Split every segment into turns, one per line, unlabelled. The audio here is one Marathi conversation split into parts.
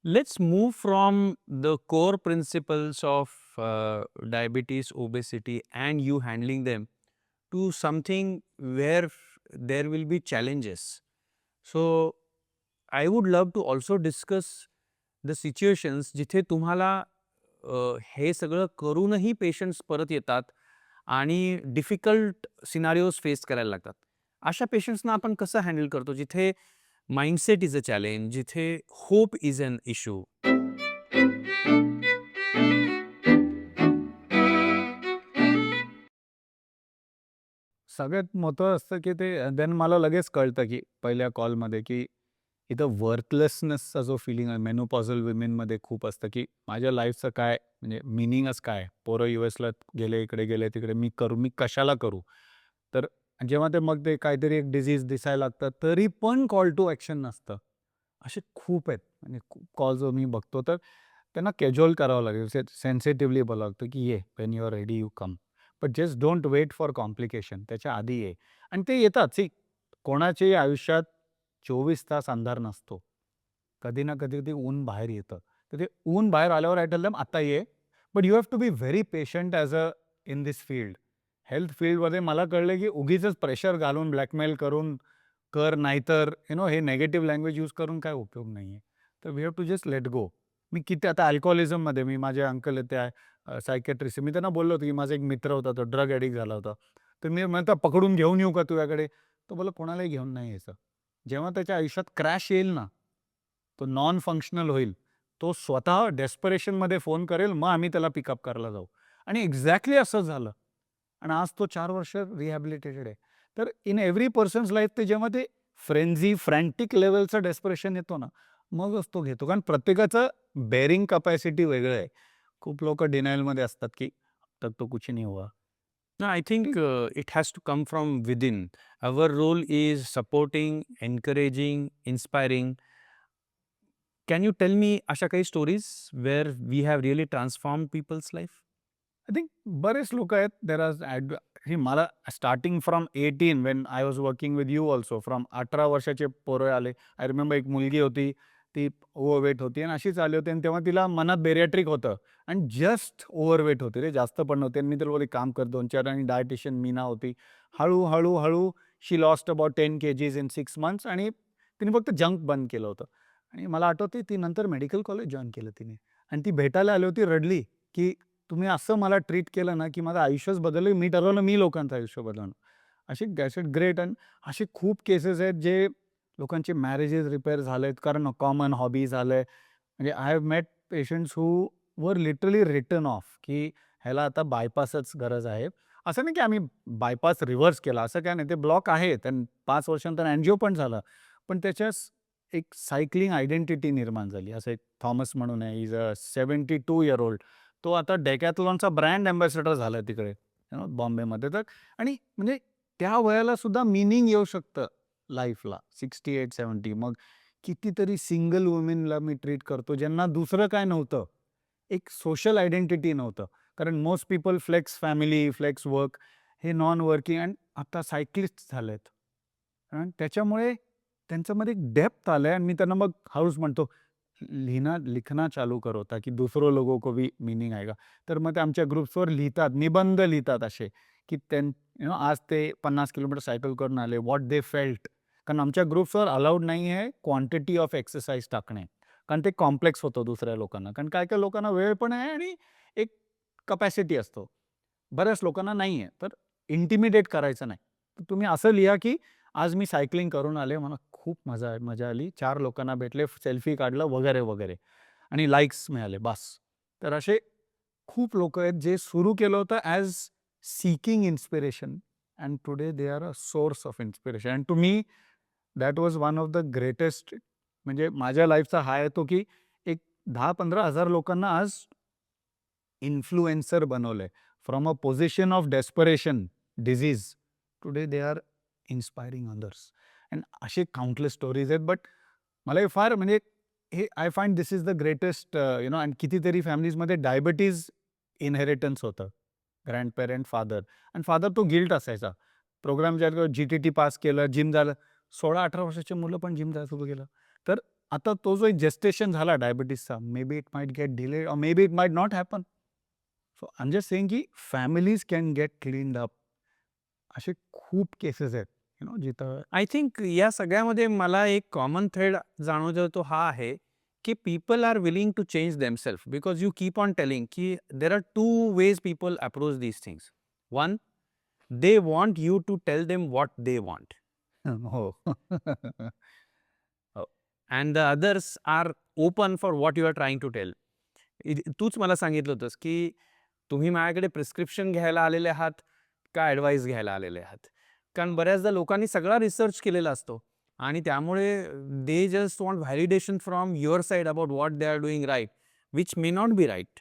Let's move from the core principles of diabetes, obesity, and you handling them to something where there will be challenges. So, I would love to also discuss the situations जिथे तुम्हाला हे सगळं करूनही पेशंट्स परत येतात आणि डिफिकल्ट सिनारिओज फेस करायला लागतात. अशा पेशंट्सना आपण कसं हँडल करतो जिथे माइंडसेट इज अ चॅलेंज, जिथे होप इज अन इश्यू.
सगळ्यात मोठं असतं, की ते देन मला लगेच कळतं, की पहिल्या कॉलमध्ये, की इथं वर्थलेसनेसचा जो फिलिंग आहे मेनोपॉझल विमेनमध्ये खूप असतं, की माझ्या लाईफचं काय म्हणजे मीनिंगच काय? पोरं यूएसला गेले, इकडे गेले, तिकडे मी कशाला करू? तर जेव्हा ते मग ते काहीतरी एक डिसीज दिसायला लागतं, तरी पण कॉल टू ॲक्शन नसतं. असे खूप आहेत. म्हणजे खूप कॉल्स मी बघतो, तर त्यांना कॅज्युअल करावं लागेल. सेन्सिटिव्हली बोलावं लागतं, की "ये, when you are ready you come." But just don't wait for complication. त्याच्या आधी ये. आणि ते येतात. कोणाच्याही आयुष्यात 24 तास अंधार नसतो. कधी ना कधी ते ऊन बाहेर येतं. तर ते ऊन बाहेर आल्यावर आय टेल देम, "आता ये." But you have to be very patient in this field. Health फील्डमध्ये मला कळलं, की उगीचच प्रेशर घालून, ब्लॅकमेल करून कर, नाहीतर हे निगेटिव्ह लँग्वेज यूज करून काय उपयोग नाहीये. तर we have to just let go. मी किती आता अल्कोहोलिझममध्ये मी माझे अंकल आहेत त्या सायकियाट्रिस्ट मी त्यांना बोललो होतो, की माझा एक मित्र होता, तो ड्रग ॲडिक्ट झाला होता. तर मी म्हणतो, "पकडून घेऊन येऊ का तुझ्याकडे?" तो बोलला, "कोणालाही घेऊन नाही यायचं." जेव्हा त्याच्या आयुष्यात क्रॅश येईल ना, तो नॉन फंक्शनल होईल. तो स्वतः डेस्परेशनमध्ये फोन करेल, मग आम्ही त्याला पिकअप करायला जाऊ. आणि एक्झॅक्टली असं झालं. आणि आज तो 4 वर्ष रिहॅबिलिटेटेड आहे. तर इन एव्हरी पर्सन्स लाईफ ते जेव्हा ते फ्रँटिक लेव्हलचं डेस्परेशन येतो ना, मगच तो घेतो. कारण प्रत्येकाचं बेअरिंग कॅपॅसिटी वेगळं आहे. खूप लोकं डिनायलमध्ये असतात, की "अब तक तो कुछ नहीं हुआ."
No, I think it has to come from within. Our role is supporting, encouraging, inspiring. Can you tell me अशा काही stories where we have really transformed people's life?
I think बरेच लोकं आहेत. देअर आर हे मला starting from 18 when I was working with you also from 18 वर्षाचे पोरं आले. आय रिमेंबर एक मुलगी होती, ती ओव्हरवेट होती आणि अशीच आली होती आणि तेव्हा तिला मनात बेरियाट्रिक होतं आणि जस्ट ओव्हरवेट होती रे, जास्त पण नव्हती आणि मी तिला बोलले, "काम कर 2-4" आणि डायटिशियन मीना होती. हळू she lost about 10 KGs in 6 months आणि तिने फक्त जंक बंद केलं होतं. आणि मला आठवतंय ती नंतर मेडिकल कॉलेज जॉइन केलं तिने आणि ती भेटायला आली होती, रडली, की तुम्ही असं मला ट्रीट केलं ना, की माझं आयुष्यच बदललं. मी ठरवलं मी लोकांचं आयुष्य बदलवणार. अशी गॅसेट ग्रेट आणि असे खूप केसेस आहेत जे लोकांचे मॅरेजेस रिपेअर झालेत कारण कॉमन हॉबी झालंय. म्हणजे I have met patients who were literally return of, की ह्याला आता बायपासच गरज आहे. असं नाही की आम्ही बायपास रिव्हर्स केला, असं काही नाही. ते ब्लॉक आहे. आणि 5 वर्षानंतर अँजिओ पण झालं. पण त्याच्यास एक सायकलिंग आयडेंटिटी निर्माण झाली. असं एक थॉमस म्हणून आहे. He is a 72 year old. तो आता डेकॅथलॉनचा ब्रँड अँबॅसेडर झालाय तिकडे, बॉम्बेमध्ये. तर आणि म्हणजे त्या वयाला सुद्धा मीनिंग येऊ शकतं लाईफला 68-70. मग कितीतरी सिंगल वुमेनला मी ट्रीट करतो, ज्यांना दुसरं काय नव्हतं. एक सोशल आयडेंटिटी नव्हतं. कारण most people flex family, flex work, हे नॉन वर्किंग आणि आता सायक्लिस्ट झालेत. आणि त्याच्यामुळे त्यांच्यामध्ये एक डेप्थ आलंय आणि मी त्यांना मग हळूच म्हणतो, लिखना चालू करो ताकि दूसरों लोगों को भी मीनिंग आएगा. तर मग ते आमच्या ग्रुप्सवर लिहितात, निबंध लिहितात असे, की आज ते 50 किलोमीटर सायकल करून आले, व्हॉट दे फेल्ट. कारण आमच्या ग्रुप्सवर अलाउड नाही आहे क्वांटिटी ऑफ एक्सरसाइज टाकणे. कारण ते कॉम्प्लेक्स होतं दुसऱ्या लोकांना. कारण काही-काही लोकांना वेळ पण आहे आणि एक कपॅसिटी असतो. बऱ्याच लोकांना नाही आहे. तर इंटिमिडेट करायचं नाही. तर तुम्ही असं लिहा, की आज मी सायकलिंग करून आले, मला खूप मजा आली. 4 लोकांना भेटले, सेल्फी काढलं वगैरे, वगैरे आणि लाइक्स मिळाले बास. तर असे खूप लोकं आहेत जे सुरू केलं होतं as seeking inspiration and today they are a source of inspiration and to me that was one of the greatest. म्हणजे माझ्या लाईफचा हा येतो, की एक 10,000-15,000 लोकांना आज इन्फ्लुएन्सर बनवलंय. From a position of desperation, disease, today they R inspiring others. And असे काउंटलेस स्टोरीज आहेत. बट मला हे फार म्हणजे हे I find this is the greatest आणि कितीतरी फॅमिलीजमध्ये डायबिटीज इनहेरिटन्स होतं. ग्रँडपेरेंट, फादर आणि फादर तो गिल्ट असायचा. प्रोग्राम ज्या जी-टी-टी पास केलं, जिम झालं. 16-18 वर्षाची मुलं पण जिम जायला सुरू केलं. तर आता तो जो एक जेस्टेशन झाला डायबिटीसचा, maybe it might get delayed और maybe it might not happen. So I am just saying की families can get cleaned up. असे खूप केसेस आहेत जिथं
आय थिंक या सगळ्यामध्ये मला एक कॉमन थ्रेड जाणवतो तो हा आहे की people are willing to change themselves because you keep on telling की there are two ways people approach these things. One, they want you to tell them what they want,
हो.
and the others are open for what you are trying to tell. तूच मला सांगितलं होतंस की तुम्ही माझ्याकडे प्रिस्क्रिप्शन घ्यायला आलेले आहात का ॲडवाईस घ्यायला आलेले आहात. कारण बऱ्याचदा लोकांनी सगळा रिसर्च केलेला असतो आणि त्यामुळे they just want validation from your side about what they are doing right, which may not be right.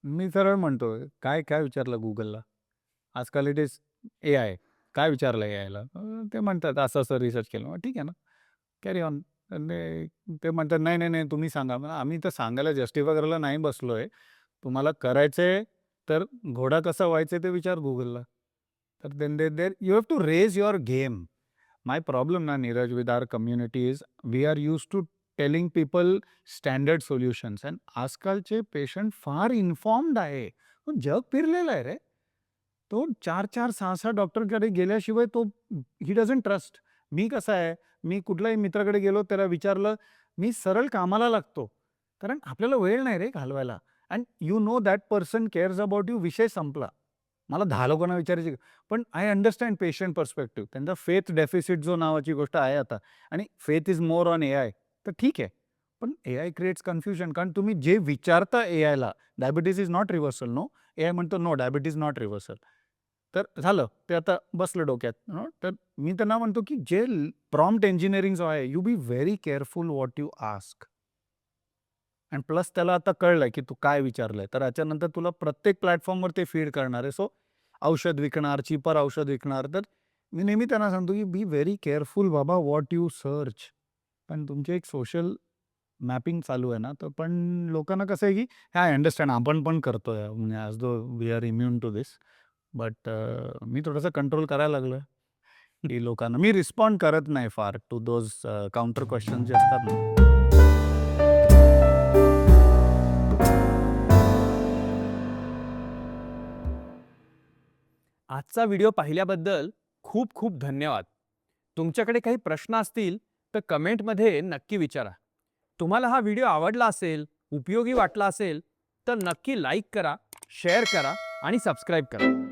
मी सरळ म्हणतो, काय काय विचारलं गुगलला? आजकाल इट इज AI. काय विचारलं AIला? ते म्हणतात असं असं रिसर्च केलं. ठीक आहे ना, कॅरी ऑन. ते म्हणतात नाही नाही नाही तुम्ही सांगा. आम्ही तर सांगायला जस्टिफाय करायला नाही बसलोय. तुम्हाला करायचंय तर घोडा कसा व्हायचा ते विचार गुगलला. तर then there you have to raise your game. My problem ना Neeraj with our community is we are use to telling people standard solutions and आजकालचे पेशंट फार इन्फॉर्म्ड आहे. जग फिरलेलं आहे रे. तो 4-4, 6-6 डॉक्टरकडे गेल्याशिवाय तो ही डझंट ट्रस्ट. मी कसा आहे, मी कुठल्याही मित्राकडे गेलो त्याला विचारलं, मी सरळ कामाला लागतो. कारण आपल्याला वेळ नाही रे घालवायला. And you know that person CARES about you. विषय संपला. मला 10 लोकांना विचारायची, पण आय अंडरस्टँड पेशंट पर्स्पेक्टिव्ह. त्यांचा फेथ डेफिसिट जो नावाची गोष्ट आहे आता आणि faith is more on AI. तर ठीक आहे. पण AI क्रिएट्स कन्फ्युजन. कारण तुम्ही जे विचारता AIला, diabetes is not reversal no. AI म्हणतो नो डायबिटीज नॉट रिव्हर्सल. तर झालं ते आता बसलं डोक्यात. तर मी त्यांना म्हणतो की जे प्रॉम्प्ट इंजिनिअरिंग जो आहे, you be very careful what you ask. And plus त्याला आता कळलंय की तू काय विचारलंय, तर याच्यानंतर तुला प्रत्येक प्लॅटफॉर्मवर ते फीड करणार आहे. सो औषध विकणार, चीपर औषध विकणार. तर मी नेहमी त्यांना सांगतो की बी व्हेरी केअरफुल बाबा व्हॉट यू सर्च. पण तुमची एक सोशल मॅपिंग चालू आहे ना, तर पण लोकांना कसं आहे की आय अंडरस्टँड आपण पण करतोय म्हणजे as though we are immune to this. But मी थोडंसं कंट्रोल करायला लागलोय की लोकांना मी रिस्पॉन्ड करत नाही फार टू दोज काउंटर क्वेश्चन जे असतात ना.
आजचा व्हिडिओ पाहिल्याबद्दल खूप खूप धन्यवाद. तुमच्याकडे काही प्रश्न असतील तर कमेंटमध्ये नक्की विचारा. तुम्हाला हा व्हिडिओ आवडला असेल, उपयोगी वाटला असेल तर नक्की लाईक करा, शेअर करा आणि सबस्क्राईब करा.